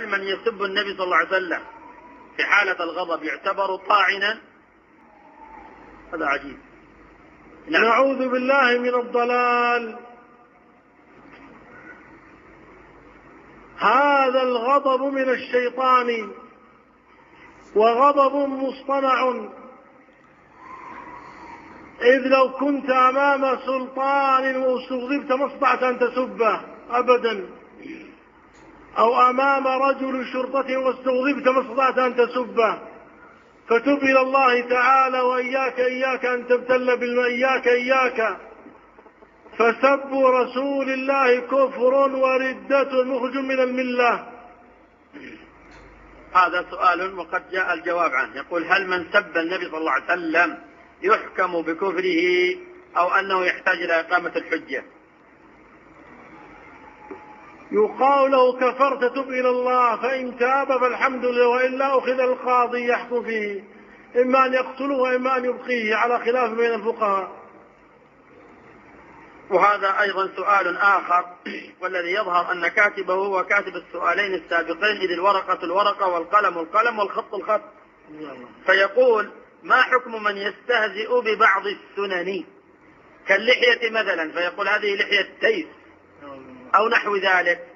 هل من يسب النبي صلى الله عليه وسلم في حالة الغضب يعتبر طاعنا؟ هذا عجيب. نعم. نعوذ بالله من الضلال. هذا الغضب من الشيطان، وغضب مصطنع، إذ لو كنت أمام سلطان واستغضبت ما استطعت أن تسبه أبدا، أو أمام رجل شرطة واستغضبت ما استطعت أن تسبه، فتب إلى الله تعالى وإياك أن تبتل إياك فسب رسول الله كفر وردة مخرج من الملة. هذا سؤال وقد جاء الجواب عنه. يقول: هل من سب النبي صلى الله عليه وسلم يحكم بكفره أو أنه يحتاج إلى إقامة الحجة؟ يقال له: كفرت، تب إلى الله، فإن تاب فالحمد لله، وإلا أخذ القاضي يحكم فيه، إما أن يقتله وإما أن يبقيه، على خلاف بين الفقهاء. وهذا أيضا سؤال آخر، والذي يظهر أن كاتبه هو كاتب السؤالين السابقين، إذ الورقة والقلم والخط الخط. فيقول: ما حكم من يستهزئ ببعض السنن كاللحية مثلا، فيقول هذه لحية تيس أو نحو ذلك،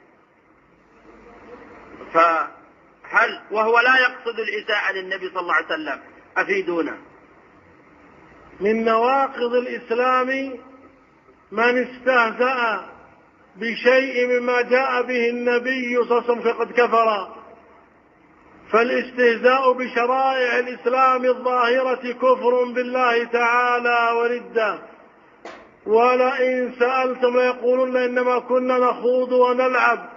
فهل وهو لا يقصد الإساءة للنبي صلى الله عليه وسلم؟ أفيدونا. من نواقض الإسلام من استهزأ بشيء مما جاء به النبي صلى الله عليه وسلم فقد كفر. فالاستهزاء بشرائع الإسلام الظاهرة كفر بالله تعالى وردة. ولئن سألتم ليقولن إنما كنا نخوض ونلعب،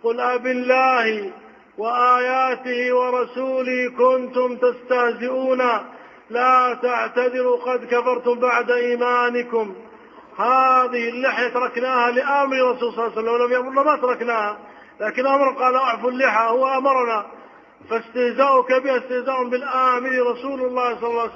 قل أبالله وآياته ورسوله كنتم تستهزئون لا تعتذروا قد كفرتم بعد إيمانكم. هذه اللحية تركناها لآمر رسول صلى الله عليه وسلم، ولم يأمرنا ما تركناها، لكن أمر قال: أعفوا اللحى، هو أمرنا. فاستهزاؤك بها استهزاء بالآمر رسول الله صلى الله عليه وسلم.